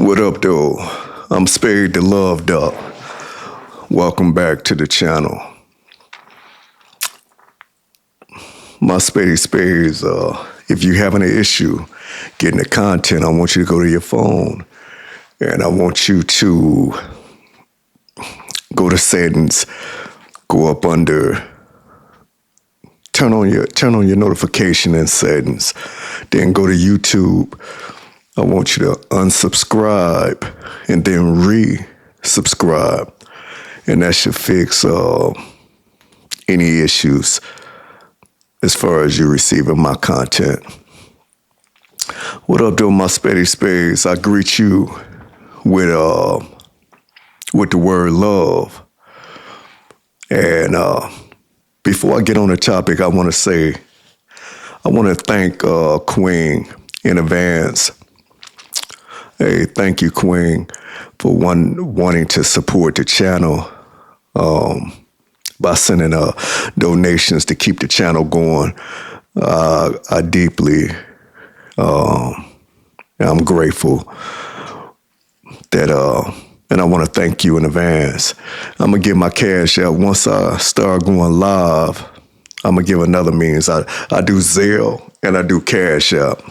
What up, though? I'm Spade the Love Duck. Welcome back to the channel. My Spades, if you having an issue getting the content, I want you to go to your phone and I want you to go to settings, go up under, turn on your notification and settings, then go to YouTube. I want you to unsubscribe and then resubscribe, and that should fix any issues as far as you receiving my content. What up, though, my Spades? I greet you with the word love. And before I get on the topic, I want to thank Queen in advance. Hey, thank you, Queen, for wanting to support the channel by sending donations to keep the channel going. I deeply, I'm grateful that, and I want to thank you in advance. I'm going to give my cash out. Once I start going live, I'm going to give another means. I do Zelle and I do Cash App.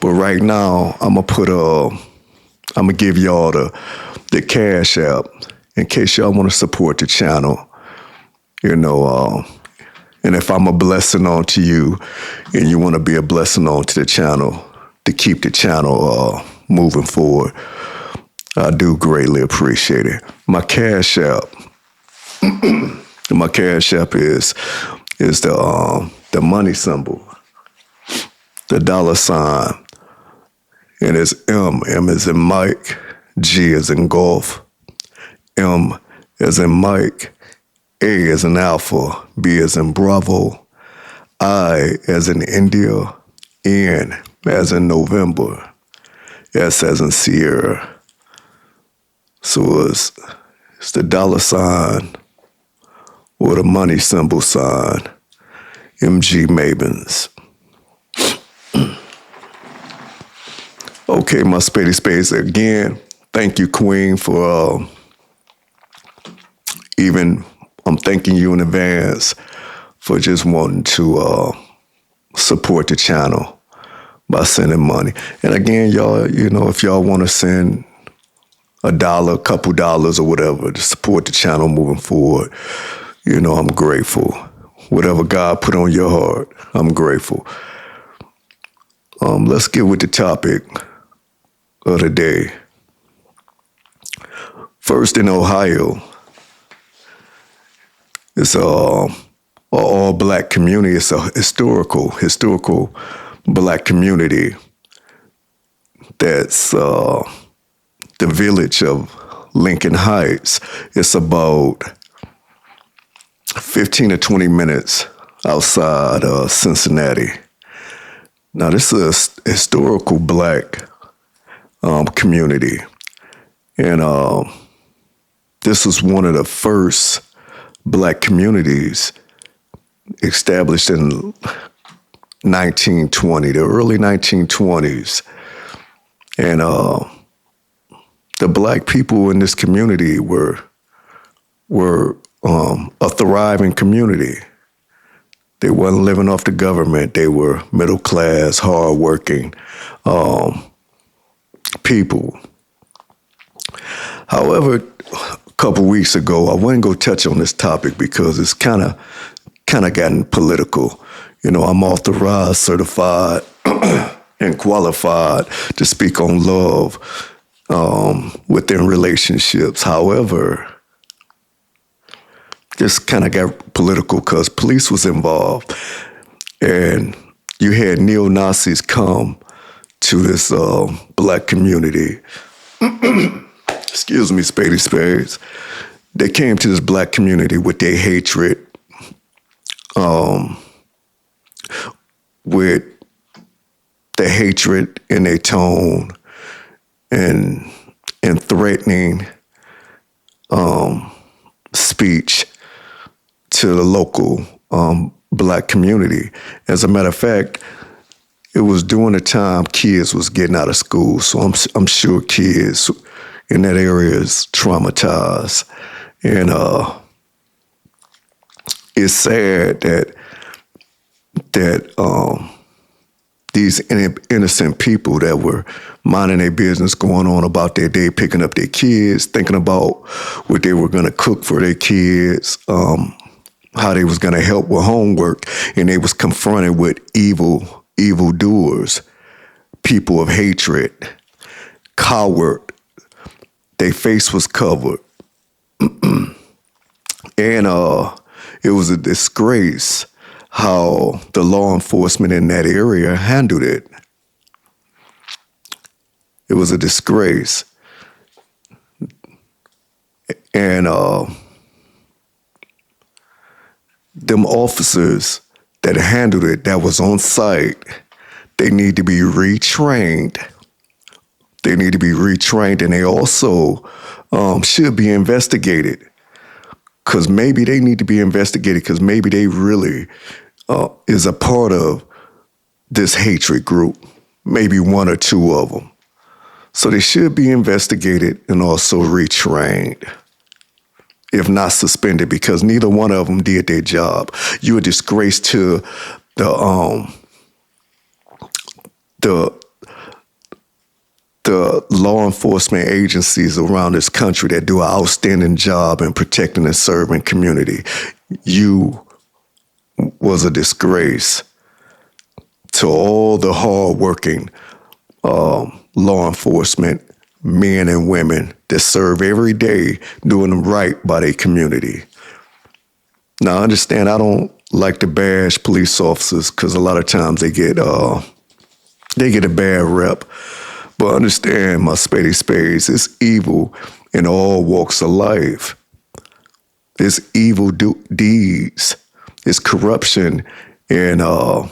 But right now, I'm gonna give y'all the Cash App in case y'all want to support the channel. And if I'm a blessing onto you and you want to be a blessing onto the channel to keep the channel moving forward, I do greatly appreciate it. My Cash App, is the money symbol, the $, and it's M. M as in Mike, G as in golf, M as in Mike, A as in Alpha, B as in Bravo, I as in India, N as in November, S as in Sierra. So it's the $, or the money symbol sign, MG Mavens. Okay, my Spades, again, thank you, Queen, for I'm thanking you in advance for just wanting to support the channel by sending money. And again, y'all, if y'all want to send $1, a couple dollars or whatever to support the channel moving forward, I'm grateful. Whatever God put on your heart, I'm grateful. Let's get with the topic of the day. First, in Ohio, it's a all black community. It's a historical black community. That's the village of Lincoln Heights. It's about 15 to 20 minutes outside Cincinnati. Now, this is a historical black community. And this was one of the first black communities established in 1920, the early 1920s. And the black people in this community were a thriving community. They wasn't living off the government. They were middle class, hardworking people. However, a couple weeks ago, I wasn't going to touch on this topic because it's kind of gotten political. I'm authorized, certified, and qualified to speak on love within relationships. However, this kind of got political because police was involved, and you had neo-Nazis come to this black community. Excuse me, Spades. They came to this black community with their hatred, with the hatred in their tone and threatening speech to the local black community. As a matter of fact, it was during the time kids was getting out of school, so I'm sure kids in that area is traumatized, and it's sad that these innocent people that were minding their business, going on about their day, picking up their kids, thinking about what they were going to cook for their kids, how they was going to help with homework, and they was confronted with evil doers, people of hatred, coward. Their face was covered, and it was a disgrace how the law enforcement in that area handled it. It was a disgrace. And them officers that handled it, that was on site, they need to be retrained. They need to be retrained, and they also should be investigated. Because maybe they need to be investigated, because maybe they really is a part of this hatred group, maybe one or two of them. So they should be investigated and also retrained, if not suspended, because neither one of them did their job. You're a disgrace to the law enforcement agencies around this country that do an outstanding job in protecting and serving community. You was a disgrace to all the hardworking law enforcement men and women that serve every day doing them right by their community. Now, I understand I don't like to bash police officers because a lot of times they get a bad rep. But understand, my spades, it's evil in all walks of life. It's evil deeds. It's corruption in all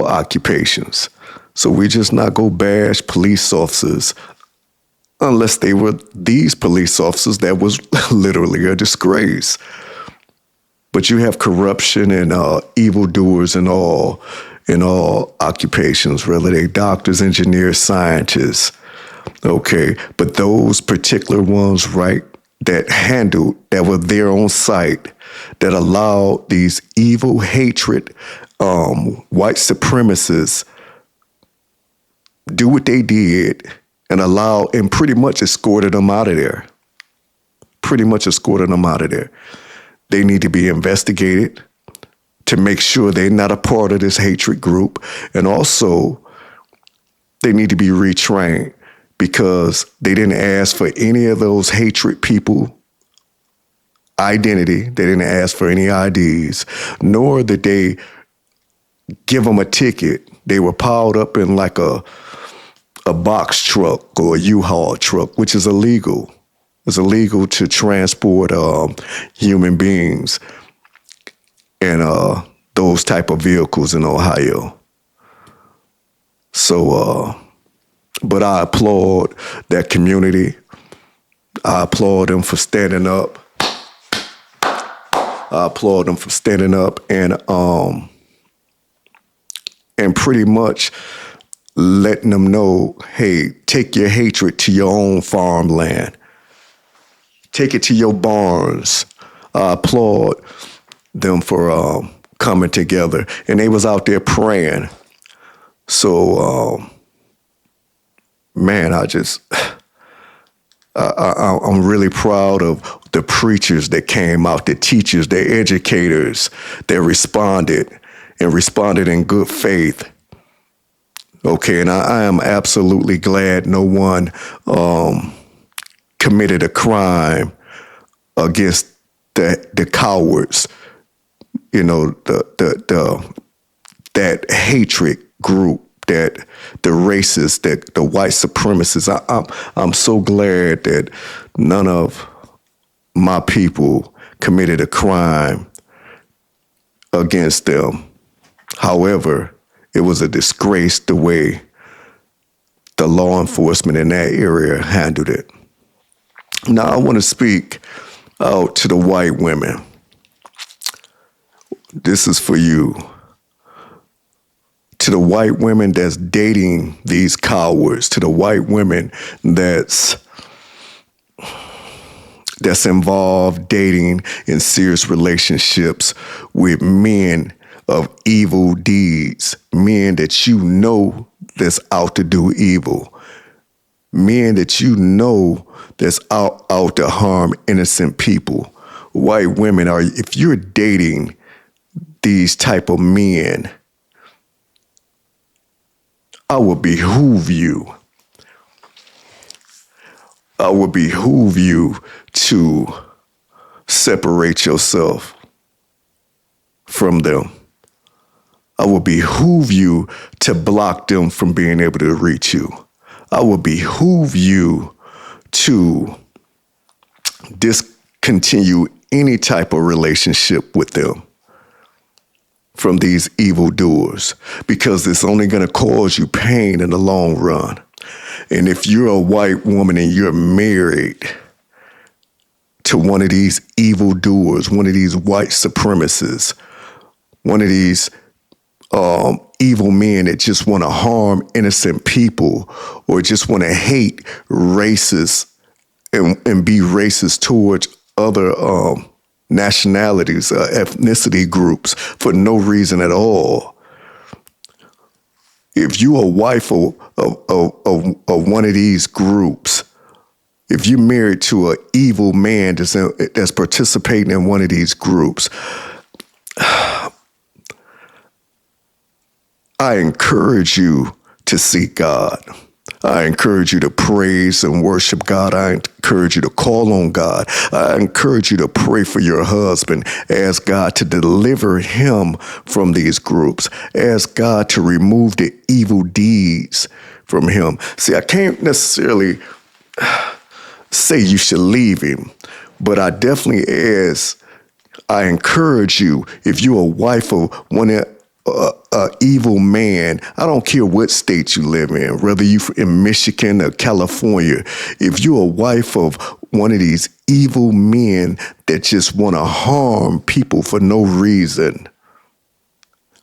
occupations. So we just not go bash police officers unless they were these police officers that was literally a disgrace. But you have corruption and evildoers in all occupations, whether they doctors, engineers, scientists. Okay, but those particular ones, right, that were there on site, that allowed these evil, hatred, white supremacists do what they did and pretty much escorted them out of there. They need to be investigated to make sure they're not a part of this hatred group. And also, they need to be retrained because they didn't ask for any of those hatred people identity. They didn't ask for any IDs, nor did they give them a ticket. They were piled up in like a box truck or a U-Haul truck, which is illegal. It's illegal to transport human beings in those type of vehicles in Ohio. So, but I applaud that community. I applaud them for standing up. And pretty much letting them know, hey, take your hatred to your own farmland. Take it to your barns. I applaud them for coming together. And they was out there praying. So, man, I'm really proud of the preachers that came out, the teachers, the educators that responded in good faith. Okay, and I am absolutely glad no one committed a crime against the cowards, you know, that hatred group, that the racists, that the white supremacists. I'm so glad that none of my people committed a crime against them. However, it was a disgrace the way the law enforcement in that area handled it. Now, I want to speak out to the white women. This is for you. To the white women that's dating these cowards, to the white women that's involved dating in serious relationships with men of evil deeds, men that you know that's out to do evil, men that you know that's out to harm innocent people. White women are, if you're dating these type of men, I would behoove you. I would behoove you to separate yourself from them. I would behoove you to block them from being able to reach you. I would behoove you to discontinue any type of relationship with them from these evildoers, because it's only going to cause you pain in the long run. And if you're a white woman and you're married to one of these evildoers, one of these white supremacists, one of these evil men that just want to harm innocent people or just want to hate racists and be racist towards other nationalities, ethnicity groups for no reason at all. If you are a wife of one of these groups, if you're married to an evil man that's participating in one of these groups, I encourage you to seek God. I encourage you to praise and worship God. I encourage you to call on God. I encourage you to pray for your husband. Ask God to deliver him from these groups. Ask God to remove the evil deeds from him. See, I can't necessarily say you should leave him, but I definitely I encourage you, if you're a wife of one of evil man, I don't care what state you live in, whether you're in Michigan or California, if you're a wife of one of these evil men that just want to harm people for no reason,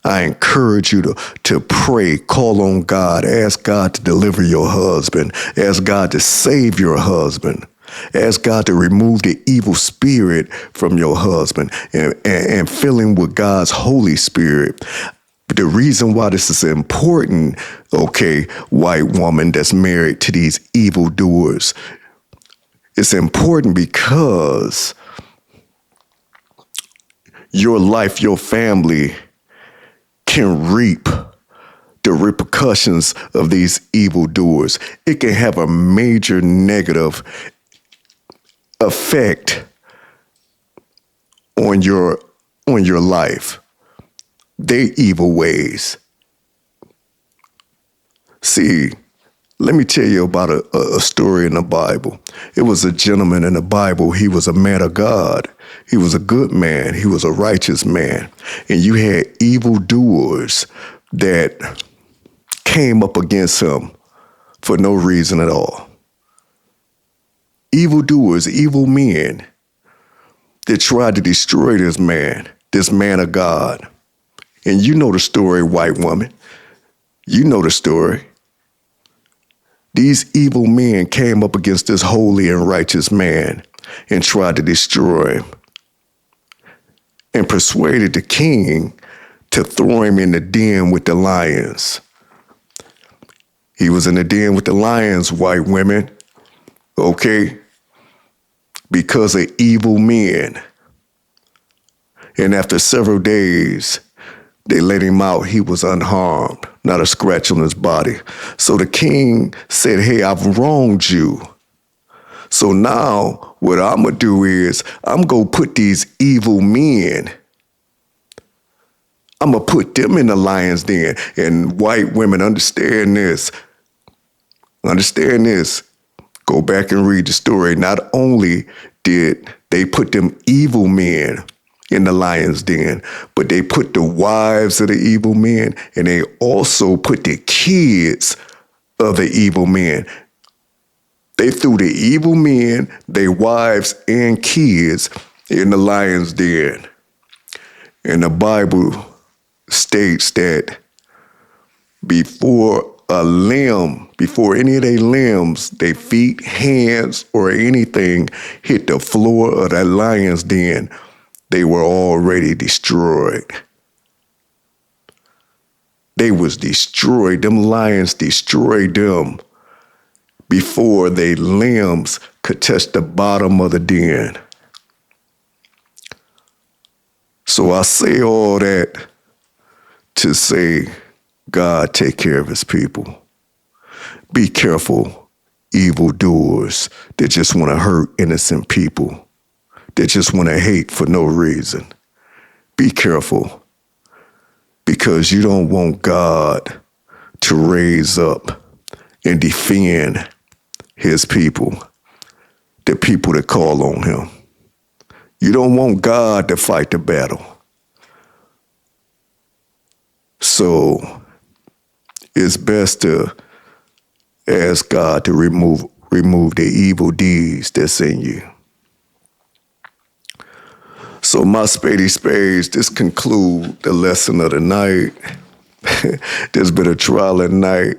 I encourage you to pray, call on God, ask God to deliver your husband, ask God to save your husband. Ask God to remove the evil spirit from your husband and fill him with God's Holy Spirit. But the reason why this is important, okay, white woman that's married to these evildoers, it's important because your life, your family can reap the repercussions of these evildoers. It can have a major negative effect on your life. They evil ways. See, let me tell you about a story in the Bible. It was a gentleman in the Bible. He was a man of God. He was a good man. He was a righteous man. And you had evildoers that came up against him for no reason at all. Evildoers, evil men that tried to destroy this man of God. And you know the story, white woman. You know the story. These evil men came up against this holy and righteous man and tried to destroy him and persuaded the king to throw him in the den with the lions. He was in the den with the lions, white women, okay, because of evil men. And after several days, they let him out. He was unharmed, not a scratch on his body. So the king said, hey, I've wronged you. So now what I'm going to do is I'm going to put these evil men, I'm going to put them in the lion's den. And white women, understand this. Understand this. Go back and read the story. Not only did they put them evil men in the lion's den, but they put the wives of the evil men, and they also put the kids of the evil men. They threw the evil men, their wives and kids in the lion's den. And the Bible states that before a limb, before any of their limbs, their feet, hands, or anything hit the floor of that lion's den, they were already destroyed. They was destroyed. Them lions destroyed them before their limbs could touch the bottom of the den. So I say all that to say, God take care of his people. Be careful, evildoers that just want to hurt innocent people, that just want to hate for no reason. Be careful, because you don't want God to raise up and defend his people, the people that call on him. You don't want God to fight the battle. So it's best to ask God to remove the evil deeds that's in you. So my spades, this conclude the lesson of the night. There's been a trial at night.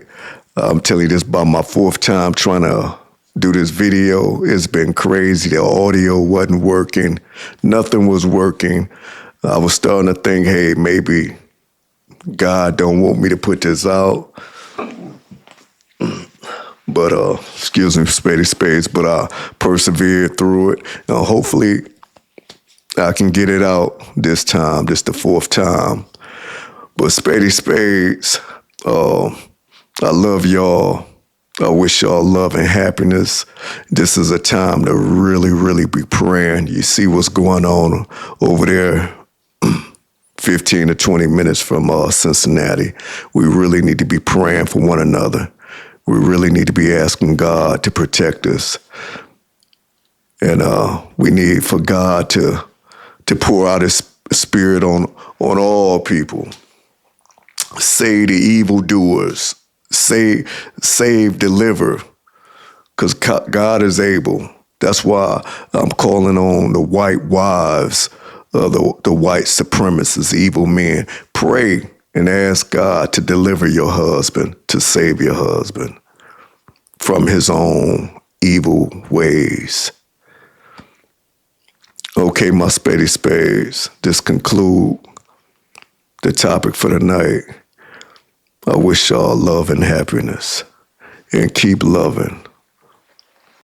I'm telling you, this is about my fourth time trying to do this video. It's been crazy. The audio wasn't working. Nothing was working. I was starting to think, hey, maybe God don't want me to put this out. But, excuse me, spades, but I persevered through it. Hopefully I can get it out this time. This the fourth time. But spades, I love y'all. I wish y'all love and happiness. This is a time to really, really be praying. You see what's going on over there 15 to 20 minutes from Cincinnati. We really need to be praying for one another. We really need to be asking God to protect us. And we need for God to pour out his spirit on all people. Save the evildoers. Save, deliver. Because God is able. That's why I'm calling on the white wives, the white supremacists, evil men. Pray and ask God to deliver your husband, to save your husband from his own evil ways. Okay, my spades, this conclude the topic for the night. I wish y'all love and happiness, and keep loving.